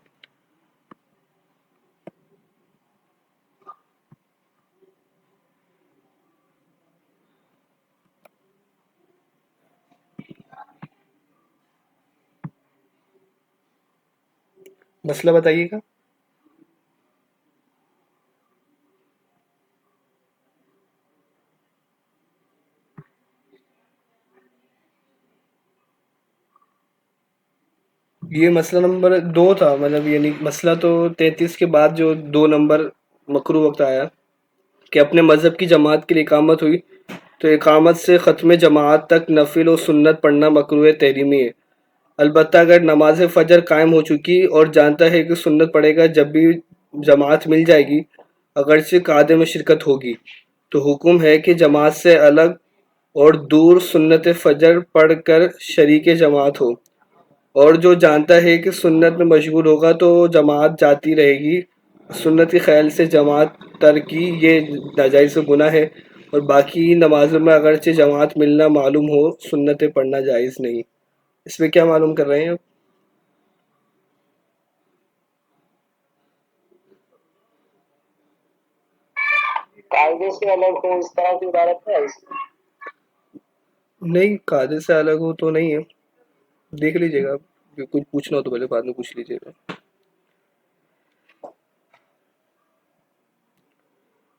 مسئلہ بتائیے گا. یہ مسئلہ نمبر 2 تھا، مطلب یعنی مسئلہ تو 33 کے بعد جو 2 نمبر مکروہ وقت آیا کہ اپنے مذہب کی جماعت کے لیے اقامت ہوئی تو اقامت سے ختم جماعت تک نفل و سنت پڑھنا مکروہ تحریمی ہے. البتہ اگر نماز فجر قائم ہو چکی اور جانتا ہے کہ سنت پڑھے گا جب بھی جماعت مل جائے گی، اگرچہ قعدے میں شرکت ہوگی، تو حکم ہے کہ جماعت سے الگ اور دور سنت فجر پڑھ کر شریک جماعت ہو. اور جو جانتا ہے کہ سنت میں مشغول ہوگا تو جماعت جاتی رہے گی. سنت کے خیال سے جماعت ترکی یہ ناجائز گناہ ہے، اور باقی نمازوں میں اگرچہ جماعت ملنا معلوم ہو سنتیں پڑھنا جائز نہیں. اس میں کیا معلوم کر رہے ہیں آپ؟ قاعدے سے الگ ہو اس طرح کی عبارت ہے اس میں؟ نہیں، قاعدے سے الگ ہو تو نہیں ہے. دیکھ لیجیے گا، کچھ پوچھنا ہو تو پہلے بعد میں پوچھ لیجیے گا.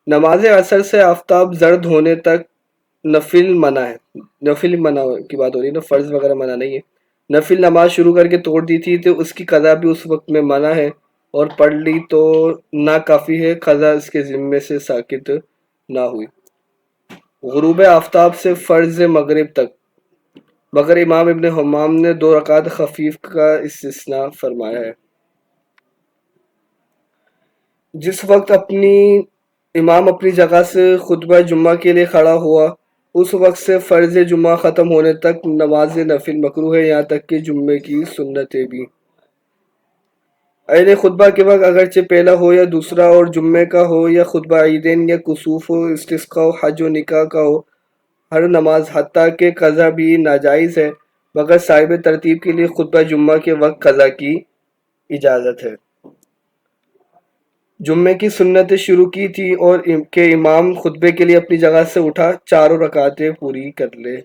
نماز عصر سے آفتاب زرد ہونے تک نفل منع ہے. نفل منع کی بات ہو رہی ہے نا، فرض وغیرہ منع نہیں ہے. نفل نماز شروع کر کے توڑ دی تھی تو اس کی قضا بھی اس وقت میں منع ہے، اور پڑھ لی تو نہ کافی ہے، قضا اس کے ذمے سے ساقط نہ ہوئی. غروب آفتاب سے فرض مغرب تک، مگر امام ابن حمام نے 2 رکعت خفیف کا استثناء فرمایا ہے. جس وقت امام اپنی جگہ سے خطبہ جمعہ کے لیے کھڑا ہوا اس وقت سے فرض جمعہ ختم ہونے تک نماز نفل مکروہ ہے، یہاں تک کہ جمعے کی سنتیں بھی. عید خطبہ کے وقت اگرچہ پہلا ہو یا دوسرا اور جمعے کا ہو یا خطبہ عیدین یا کسوف ہو استسقاء ہو حج و نکاح کا ہو ہر نماز حتیٰ کہ قضا بھی ناجائز ہے مگر صاحب ترتیب کے لیے خطبہ جمعہ کے وقت قضا کی اجازت ہے۔ جمعے کی سنتیں شروع کی تھی اور کہ امام خطبے کے لیے اپنی جگہ سے اٹھا چاروں رکعتیں پوری کر لے۔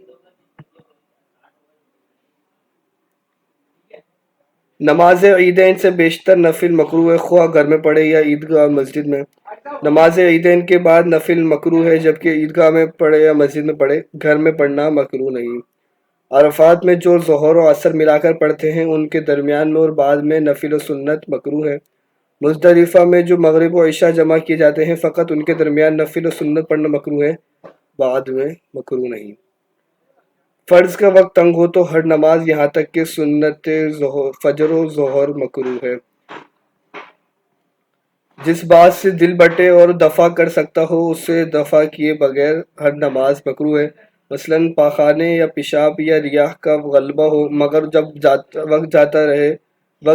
نماز عیدین سے بیشتر نفل مکروہ ہے خواہ گھر میں پڑھے یا عیدگاہ مسجد میں۔ نماز عیدین کے بعد نفل مکروہ ہے جبکہ عیدگاہ میں پڑھے یا مسجد میں پڑھے، گھر میں پڑھنا مکروہ نہیں۔ عرفات میں جو ظہر و عصر ملا کر پڑھتے ہیں ان کے درمیان میں اور بعد میں نفل و سنت مکروہ ہے۔ مزدلفہ میں جو مغرب و عشاء جمع کیے جاتے ہیں فقط ان کے درمیان نفل و سنت پڑھنا مکروہ ہے، بعد میں مکروہ نہیں۔ فرض کا وقت تنگ ہو تو ہر نماز یہاں تک کہ سنت فجر و ظہر مکروہ ہے۔ جس بات سے دل بٹے اور دفع کر سکتا ہو اسے دفع کیے بغیر ہر نماز مکروہ ہے، مثلاً پاخانے یا پیشاب یا ریاح کا غلبہ ہو، مگر جب وقت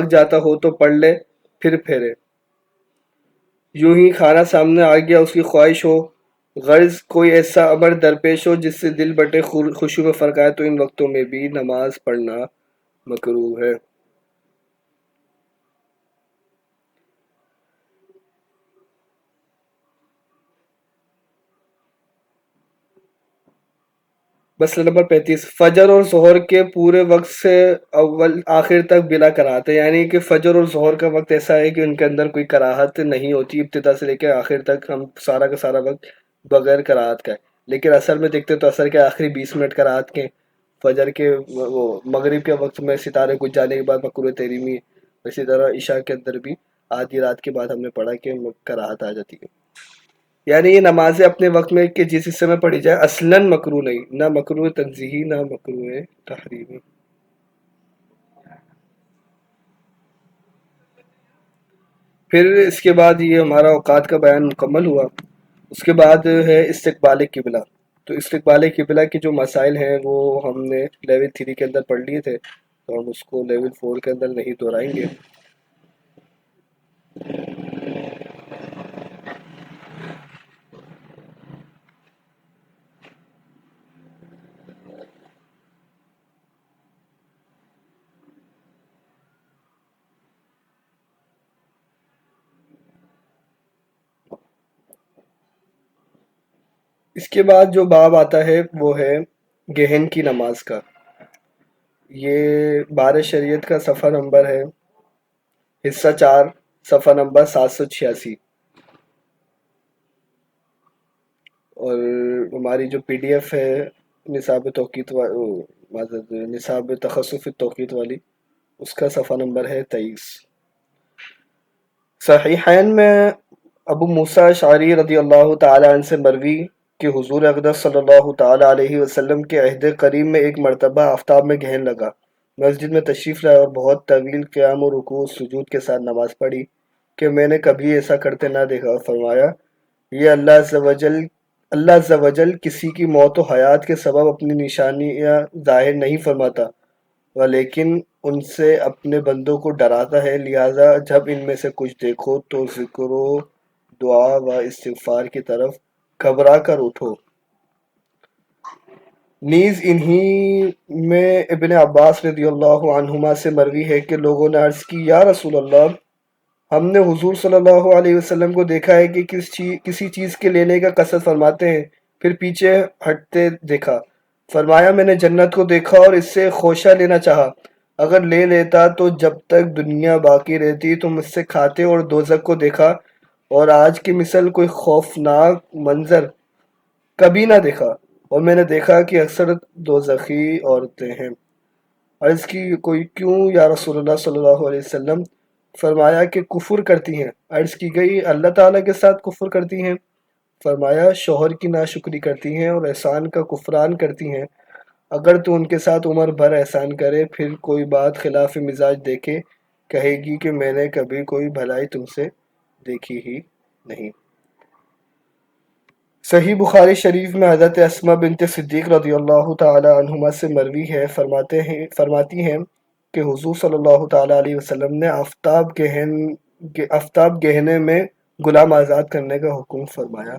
جاتا ہو تو پڑھ لے پھر پھیرے۔ یوں ہی کھانا سامنے آ گیا اس کی خواہش ہو، غرض کوئی ایسا امر درپیش ہو جس سے دل بٹے خشوع میں فرق آئے تو ان وقتوں میں بھی نماز پڑھنا مکروہ ہے۔ مسئلہ نمبر 35، فجر اور ظہر کے پورے وقت سے اول آخر تک بلا کراہت ہے، یعنی کہ فجر اور ظہر کا وقت ایسا ہے کہ ان کے اندر کوئی کراہت نہیں ہوتی، ابتدا سے لے کے آخر تک ہم سارا کا سارا وقت بغیر کراہت کا ہے، لیکن اثر میں دیکھتے تو اثر کے آخری 20 منٹ کراہت کے، فجر کے وہ مغرب کے وقت میں ستارے کچھ جانے کے بعد مکروہ تحریمی، اسی طرح عشاء کے اندر بھی آدھی رات کے بعد ہم نے پڑھا کہ کراہت آ جاتی ہے۔ یعنی یہ نمازیں اپنے وقت میں کہ جس حصے میں پڑھی جائے اصلاً مکروہ نہیں، نہ مکروہ تنزیہی نہ مکروہ تحریمی۔ پھر اس کے بعد یہ ہمارا اوقات کا بیان مکمل ہوا، اس کے بعد ہے استقبال قبلہ۔ تو استقبال قبلہ کے جو مسائل ہیں وہ ہم نے لیول 3 کے اندر پڑھ لیے تھے، تو ہم اس کو لیول 4 کے اندر نہیں دہرائیں گے۔ اس کے بعد جو باب آتا ہے وہ ہے گہن کی نماز کا۔ یہ بار شریعت کا صفحہ نمبر ہے حصہ 4، صفحہ نمبر 786، اور ہماری جو پی ڈی ایف ہے نصاب توقیت نصاب تخصص توقیت والی، اس کا صفحہ نمبر ہے 23۔ صحیحین میں ابو موسیٰ اشعری رضی اللہ تعالی عنہ سے مروی کہ حضور اقدس صلی اللہ تعالی علیہ وسلم کے عہد قریب میں ایک مرتبہ آفتاب میں گہن لگا، مسجد میں تشریف لائے اور بہت طویل قیام و رکوع و سجود کے ساتھ نماز پڑھی کہ میں نے کبھی ایسا کرتے نہ دیکھا۔ فرمایا یہ اللہ عز و جل کسی کی موت و حیات کے سبب اپنی نشانیاں ظاہر نہیں فرماتا ولیکن ان سے اپنے بندوں کو ڈراتا ہے، لہٰذا جب ان میں سے کچھ دیکھو تو ذکر و دعا و استغفار کی طرف گھبرا کر اٹھو۔ نیز انہی میں ابن عباس رضی اللہ عنہما سے مروی ہے کہ لوگوں نے عرض کی یا رسول اللہ، ہم نے حضور صلی اللہ علیہ وسلم کو دیکھا ہے کہ کسی چیز کے لینے کا قصد فرماتے ہیں پھر پیچھے ہٹتے دیکھا۔ فرمایا میں نے جنت کو دیکھا اور اس سے خوشہ لینا چاہا، اگر لے لیتا تو جب تک دنیا باقی رہتی تم اس سے کھاتے، اور دوزخ کو دیکھا اور آج کی مثل کوئی خوفناک منظر کبھی نہ دیکھا، اور میں نے دیکھا کہ اکثر دوزخی عورتیں ہیں۔ عرض کی کوئی کیوں یا رسول اللہ صلی اللہ علیہ وسلم؟ فرمایا کہ کفر کرتی ہیں۔ عرض کی گئی اللہ تعالیٰ کے ساتھ کفر کرتی ہیں؟ فرمایا شوہر کی ناشکری کرتی ہیں اور احسان کا کفران کرتی ہیں، اگر تو ان کے ساتھ عمر بھر احسان کرے پھر کوئی بات خلاف مزاج دیکھے کہے گی کہ میں نے کبھی کوئی بھلائی تم سے دیکھی ہی نہیں۔ صحیح بخاری شریف میں حضرت اسماء بنت صدیق رضی اللہ تعالی عنہما سے مروی ہے، فرماتی ہیں کہ حضور صلی اللہ تعالیٰ علیہ وسلم نے آفتاب گہنے میں غلام آزاد کرنے کا حکم فرمایا۔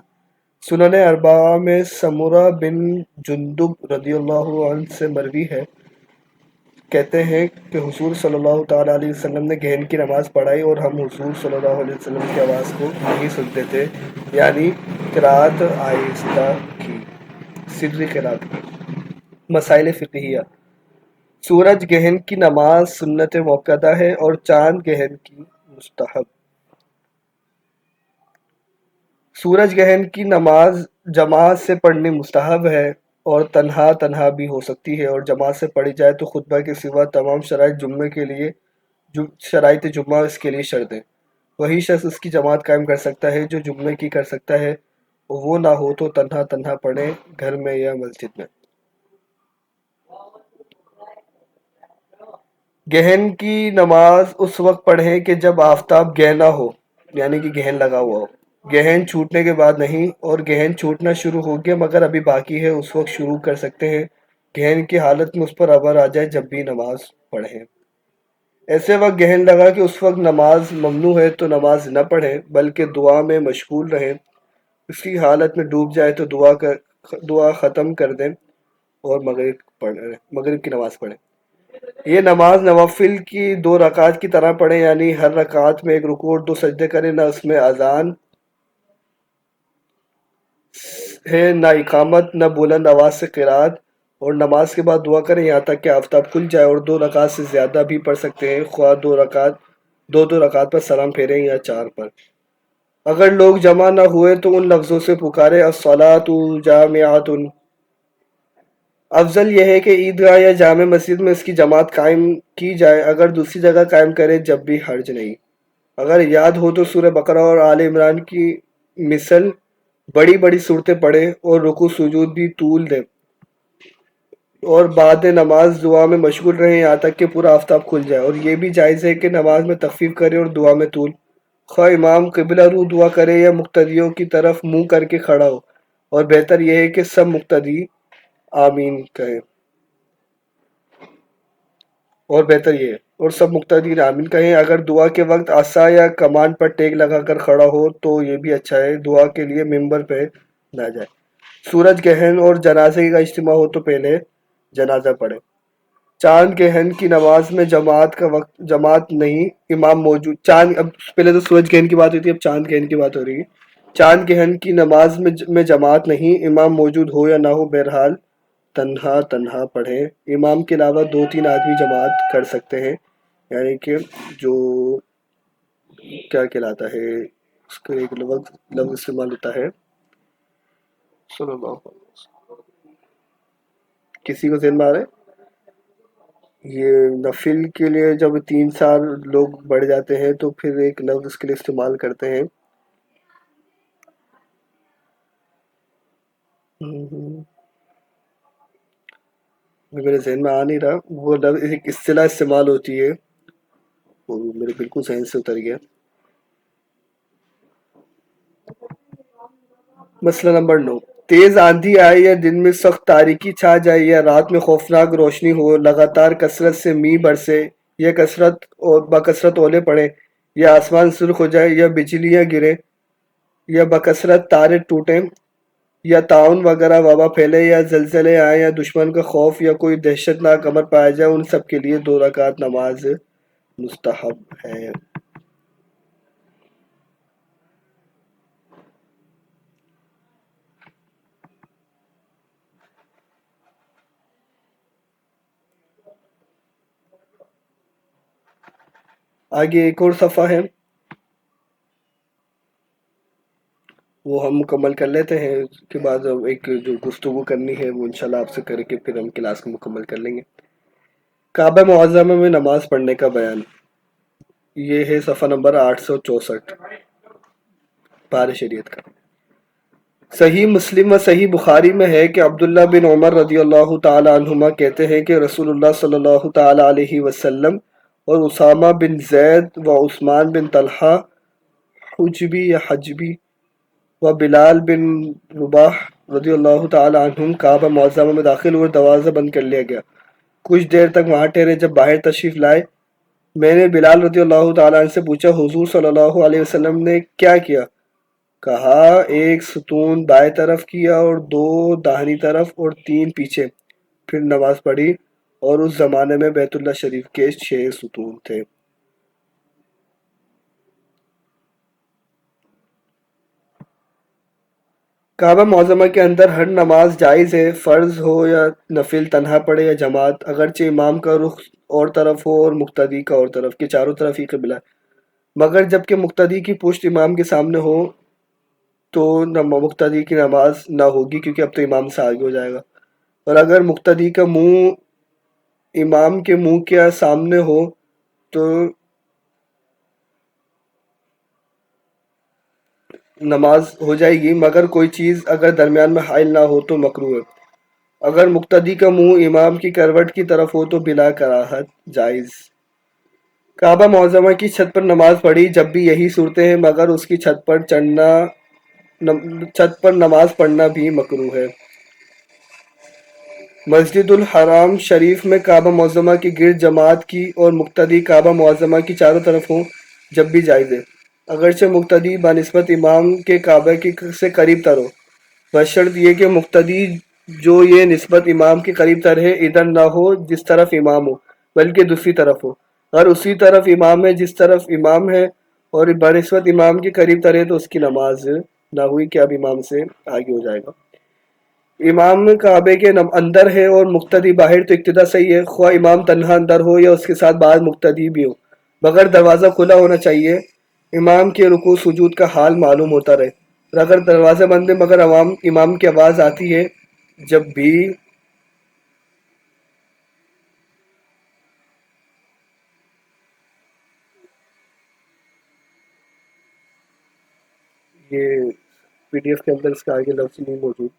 سنن اربعہ میں سمرہ بن جندب رضی اللہ عنہ سے مروی ہے، کہتے ہیں کہ حضور صلی اللہ تعالیٰ علیہ وسلم نے گہن کی نماز پڑھائی اور ہم حضور صلی اللہ علیہ وسلم کی آواز کو نہیں سنتے تھے، یعنی قرات آہستہ کی، سری قرات کی۔ مسائل فقہیہ: سورج گہن کی نماز سنت موقدہ ہے اور چاند گہن کی مستحب۔ سورج گہن کی نماز جماعت سے پڑھنی مستحب ہے اور تنہا تنہا بھی ہو سکتی ہے، اور جماعت سے پڑھی جائے تو خطبہ کے سوا تمام شرائط جمعہ اس کے لیے شرط ہیں۔ وہی شخص اس کی جماعت قائم کر سکتا ہے جو جمعے کی کر سکتا ہے، وہ نہ ہو تو تنہا تنہا پڑھے، گھر میں یا مسجد میں۔ گہن کی نماز اس وقت پڑھیں کہ جب آفتاب گہنا ہو، یعنی کہ گہن لگا ہوا ہو، گہن چھوٹنے کے بعد نہیں، اور گہن چھوٹنا شروع ہو گیا مگر ابھی باقی ہے، اس وقت شروع کر سکتے ہیں۔ گہن کی حالت میں اس پر ابر آ جائے جب بھی نماز پڑھیں۔ ایسے وقت گہن لگا کہ اس وقت نماز ممنوع ہے تو نماز نہ پڑھیں بلکہ دعا میں مشغول رہیں۔ اسی حالت میں ڈوب جائے تو دعا ختم کر دیں اور مغرب کی نماز پڑھیں۔ یہ نماز نوافل کی 2 رکعات کی طرح پڑھیں، یعنی ہر رکعت میں 1 رکوع اور 2 سجدے کریں، نہ اس میں اذان ہے نہ اقامت، نہ بلند آواز سے قرات، اور نماز کے بعد دعا کریں یہاں تک کہ آفتاب کھل جائے، اور 2 رکعت سے زیادہ بھی پڑھ سکتے ہیں، خواہ 2 رکعت پر سلام پھیریں یا 4 پر۔ اگر لوگ جمع نہ ہوئے تو ان لفظوں سے پکارے الصلاۃ جامعۃ۔ افضل یہ ہے کہ عیدگاہ یا جامع مسجد میں اس کی جماعت قائم کی جائے، اگر دوسری جگہ قائم کرے جب بھی حرج نہیں۔ اگر یاد ہو تو سورہ بقرہ اور آل عمران کی مثل بڑی بڑی صورتیں پڑھیں اور رکوع سجود بھی طول دیں، اور بعد نماز دعا میں مشغول رہیں یہاں تک کہ پورا آفتاب کھل جائے۔ اور یہ بھی جائز ہے کہ نماز میں تخفیف کرے اور دعا میں طول، خواہ امام قبلہ رو دعا کرے یا مقتدیوں کی طرف منہ کر کے کھڑا ہو، اور بہتر یہ ہے کہ سب مقتدی آمین کہیں، اگر دعا کے وقت عصا یا کمان پر ٹیک لگا کر کھڑا ہو تو یہ بھی اچھا ہے، دعا کے لیے ممبر پہ نہ جائے۔ سورج گہن اور جنازے کا اجتماع ہو تو پہلے جنازہ پڑھے۔ چاند گہن کی نماز میں جماعت نہیں، امام موجود۔ اب پہلے تو سورج گہن کی بات ہوئی تھی، اب چاند گہن کی بات ہو رہی ہے۔ چاند گہن کی نماز میں جماعت نہیں، امام موجود ہو یا نہ ہو، بہرحال تنہا تنہا پڑھیں۔ امام کے علاوہ 2-3 آدمی جماعت کر سکتے ہیں، یعنی کہ جو کیا کہلاتا ہے، اس کا ایک لفظ استعمال ہوتا ہے، صلی اللہ علیہ وسلم، کسی کو ذہن میں آ رہا ہے؟ یہ نفل کے لیے جب 3-4 لوگ بڑھ جاتے ہیں تو پھر ایک لفظ اس کے لیے استعمال کرتے ہیں، میرے ذہن میں آ نہیں رہا، وہ لفظ ایک اصطلاح استعمال ہوتی ہے، وہ میرے بالکل ذہن سے اتر گیا۔ مسئلہ نمبر 9، تیز آندھی آئے یا دن میں سخت تاریکی چھا جائے یا رات میں خوفناک روشنی ہو، لگاتار کثرت سے میںہ برسے یا بکثرت اولے پڑیں، یا آسمان سرخ ہو جائے یا بجلیاں گریں یا بکثرت تارے ٹوٹیں یا طاعون وغیرہ وبا پھیلے یا زلزلے آئیں یا دشمن کا خوف یا کوئی دہشت ناک امر پایا جائے، ان سب کے لیے 2 رکعت نماز مستحب ہے۔ آگے ایک اور صفحہ ہے، وہ ہم مکمل کر لیتے ہیں، اس کے بعد ایک جو گفتگو کرنی ہے وہ انشاءاللہ آپ سے کر کے پھر ہم کلاس کو مکمل کر لیں گے۔ کعبہ معظمہ میں نماز پڑھنے کا بیان، یہ ہے صفحہ نمبر 864 پارہ شریعت کا۔ صحیح مسلم و صحیح بخاری میں ہے کہ عبداللہ بن عمر رضی اللہ تعالی عنہما کہتے ہیں کہ رسول اللہ صلی اللہ تعالی علیہ وسلم اور اسامہ بن زید و عثمان بن طلحہ حجبی یا حجبی و بلال بن رباح رضی اللہ تعالی عنہم کعبہ معظمہ میں داخل ہوئے، دروازہ بند کر لیا گیا، کچھ دیر تک وہاں ٹھہرے، جب باہر تشریف لائے میں نے بلال رضی اللہ تعالیٰ عنہ سے پوچھا حضور صلی اللہ علیہ وسلم نے کیا کیا؟ کہا ایک ستون بائیں طرف کیا اور دو داہنی طرف اور تین پیچھے، پھر نماز پڑھی، اور اس زمانے میں بیت اللہ شریف کے 6 ستون تھے۔ کعبہ معظمہ کے اندر ہر نماز جائز ہے، فرض ہو یا نفل، تنہا پڑھے یا جماعت، اگرچہ امام کا رخ اور طرف ہو اور مقتدی کا اور طرف، کہ چاروں طرف ہی قبلہ ہے، مگر جب کہ مقتدی کی پشت امام کے سامنے ہو تو مقتدی کی نماز نہ ہوگی، کیونکہ اب تو امام سے آگے ہو جائے گا، اور اگر مقتدی کا منہ امام کے منہ کے سامنے ہو تو نماز ہو جائے گی، مگر کوئی چیز اگر درمیان میں حائل نہ ہو تو مکروہ ہے۔ اگر مقتدی کا منہ امام کی کروٹ کی طرف ہو تو بلا کراہت جائز۔ کعبہ معظمہ کی چھت پر نماز پڑھی، جب بھی یہی صورتیں ہیں، مگر اس کی چھت پر نماز پڑھنا بھی مکروہ ہے۔ مسجد الحرام شریف میں کعبہ معظمہ کے گرد جماعت کی اور مقتدی کعبہ معظمہ کی چاروں طرف ہوں جب بھی جائز ہے، اگرچہ مقتدی بنسبت امام کے کعبہ سے قریب تر ہو، بشرط یہ کہ مقتدی جو یہ نسبت امام کے قریب تر ہے ادھر نہ ہو جس طرف امام ہو، بلکہ دوسری طرف ہو۔ اگر اسی طرف امام ہے جس طرف امام ہے اور بنسبت امام کے قریب تر ہے تو اس کی نماز نہ ہوئی کہ اب امام سے آگے ہو جائے گا۔ امام کعبے کے اندر ہے اور مقتدی باہر تو ابتدا صحیح ہے، خواہ امام تنہا اندر ہو یا اس کے ساتھ بعض مقتدی بھی ہو، مگر دروازہ کھلا ہونا چاہیے، امام کے رکوع سجود کا حال معلوم ہوتا رہے، اور اگر دروازہ بند ہے مگر امام کی آواز آتی ہے جب بھی یہ پی ڈی ایف کے اندر اس کا آگے لفظ نہیں موجود۔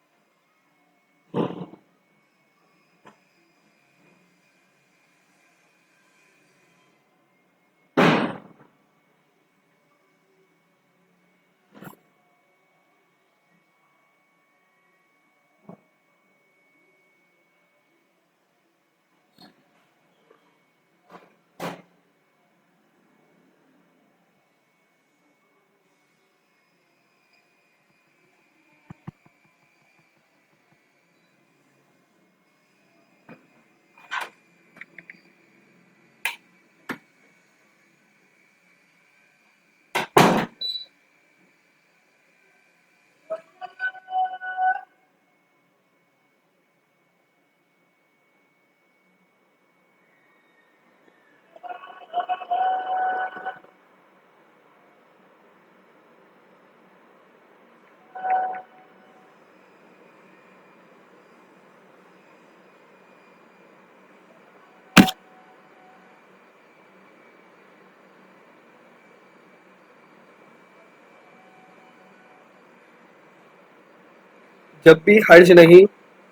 جب بھی حرج نہیں،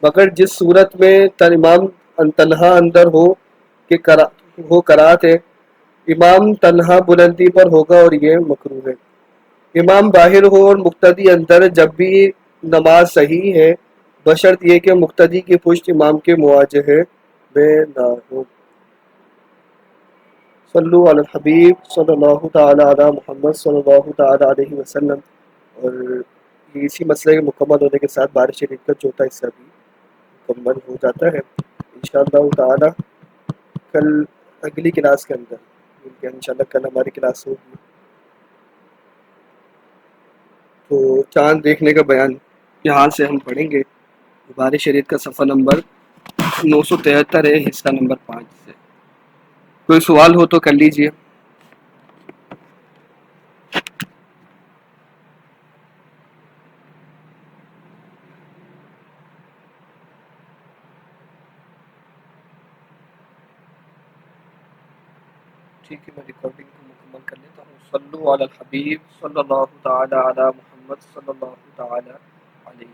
مگر جس صورت میں امام تنہا اندر ہو کہ ہو قرات ہے، امام تنہا بلندی پر ہوگا اور یہ مکروہ ہے۔ امام باہر ہو اور مقتدی اندر، جب بھی نماز صحیح ہے، بشرط یہ کہ مقتدی کی پشت امام کے مواجہے میں نہ ہو۔ صلو علی الحبیب صلی اللہ تعالی علی محمد صلی اللہ تعالی علیہ وسلم۔ اور اسی مسئلے کے مکمل ہونے کے ساتھ بارش شریف کا چوتھا حصہ بھی مکمل ہو جاتا ہے انشاءاللہ تعالی۔ کل اگلی کلاس کے اندر ملتے ہیں انشاءاللہ، کل ہماری کلاس ہوگی تو چاند دیکھنے کا بیان یہاں سے ہم پڑھیں گے، بارش شریف کا صفحہ نمبر 973 ہے، حصہ نمبر 5 سے۔ کوئی سوال ہو تو کر لیجئے۔ ٹھیک ہے، میں ریکارڈنگ کو مکمل کر لیتا ہوں۔ صلو علی الحبیب صلی اللہ تعالی علی محمد صلی اللہ تعالی علیہ